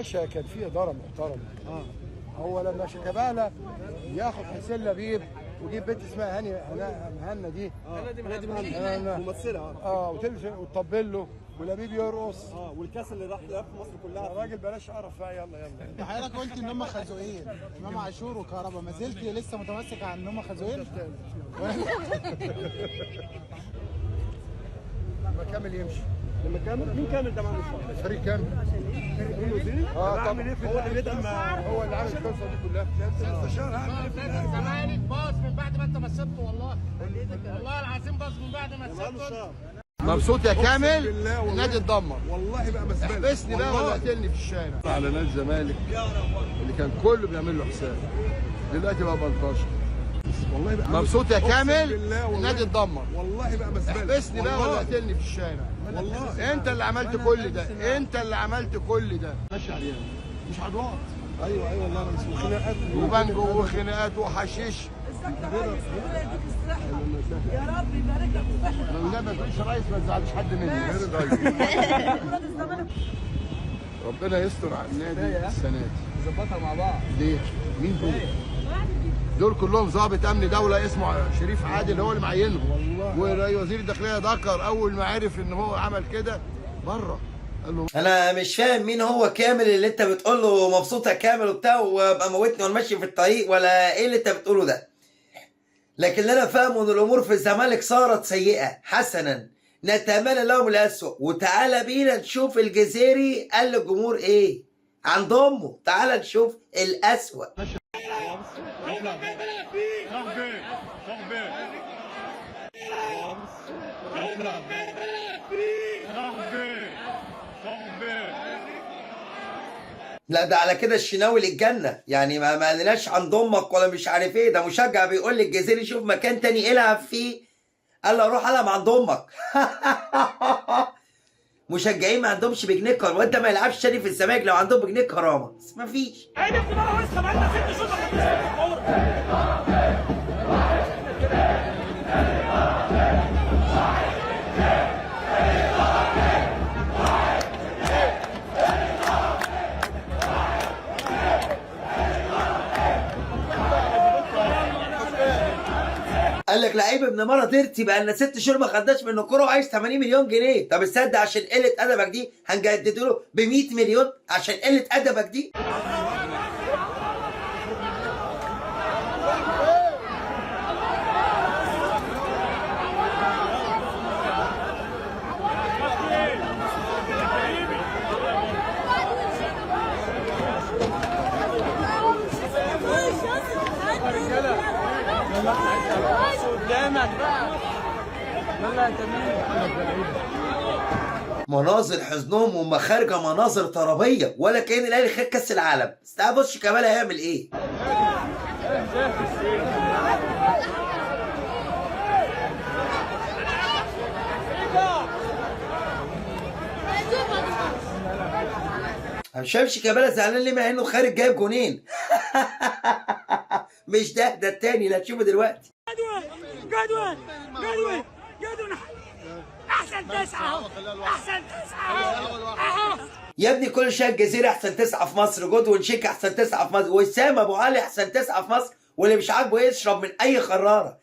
باشا كان في اداره محترمه. هو لما شيكابالا ياخد حسين لبيب ويجيب بنت اسمها مهنا دي ممثله وتلبس وتطبل له ولبيب يرقص والكاس اللي راح لف مصر كلها. الراجل بلاش قرف بقى. يلا انت حضرتك قلت ان هم خازوقين، امام عاشور وكهربا، ما زلت لسه متمسك عن ان هم خازوقين؟ لما كامل يمشي. لما كامل مين كامل ده؟ مش فاهم. فريق كامل. طبعا هو اللي بدأ هو اللي عامل القصه دي كلها. الزمالك باظ من بعد ما انت مسكته والله. والله العظيم باظ من بعد ما مسكته. مبسوط يا كامل. النادي اتدمر. والله بقى مسبله. احبسني بقى ولا قتلني في الشارع. على نادي الزمالك اللي كان كله بيعمل له حساب دلوقتي بقى بلطشه. والله بقى مبسوط يا كامل. النادي اتدمر. والله بقى مسبله. احبسني بقى ولا قتلني في الشارع. والله انت اللي عملت كل ده. انت اللي عملت كل ده. ماشي علينا مش عدوات. ايوه والله انا مش خناقات وبنجو وخناقات وحشيش. يا رب يبارك لك في صحتك. لو ما تقولش يا ريس ما تزعلش حد مني. ربنا يستر على النادي السنه دي. نظبطها مع بعض. ليه؟ مين دول؟ دول كلهم ضابط امن دوله اسمه شريف عادل هو اللي معينهم. ووزير الداخليه ذكر اول ما عرف ان هو عمل كده بره قال له انا مش فاهم مين هو كامل اللي انت بتقول له مبسوط يا كامل وبتاع وابقى موتني وانا ماشي في الطريق، ولا ايه اللي انت بتقوله ده؟ لكن اللي انا فاهمه ان الامور في الزمالك صارت سيئه. حسنا نتمنى لهم الاسوء. وتعالى بينا نشوف الجزيري قال للجمهور ايه عند امه. تعالى نشوف الاسوء. لا ده على كده الشناوي للجنة، يعني ما قالناش عند امك ولا مش عارف ايه. ده مشجع بيقول للجزيري شوف مكان تاني العب فيه، قال له روح العب عند امك. مشجعين ما عندهمش بجنيه كرامه، وانت ما يلعبش تاني في الزمالك لو عندهم بجنيه كرامه، بس ما فيش. قال لك لعيب ابن مره ديرتي بقى لنا 6 شهور ما خدناش منه كوره وعايز 80 مليون جنيه. طب تصدق عشان قله ادبك دي هنجدد له ب 100 مليون عشان قله ادبك دي. مناظر حزنهم ومخارجه مناظر طربيه، ولا كأن الاهلي خد كاس العالم. بس تعال بص شيكابالا هيعمل ايه. انا مش فاهم شيكابالا زعلان ليه مع انه خارج جايب جونين. مش ده التاني اللي هتشوفه دلوقتي. جدول احسن 9 احسن 9 يا ابني كل شويه الجزيره احسن 9 في مصر، جدول شيك احسن 9 في مصر، وسام ابو علي احسن 9 في مصر، واللي مش عاجبه يشرب من اي خراره.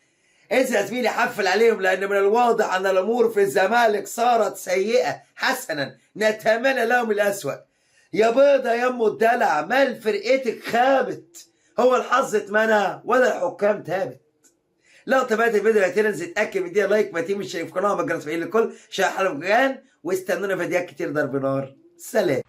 انزل يا زميلي حفل عليهم، لان من الواضح ان الامور في الزمالك صارت سيئه. حسنا نتمنى لهم الاسوأ. يا بيضه يا ام الدلع، مال فرقتك خابت، هو الحظ اتمنع ولا الحكام تابت. لو تابعت الفيديو هتنزل اتاكد من دي لايك، ما تيجي مش في القناه، ما تجرس في كل شيء حلو جان، واستنونا فيديوهات كتير ضرب نار. سلام.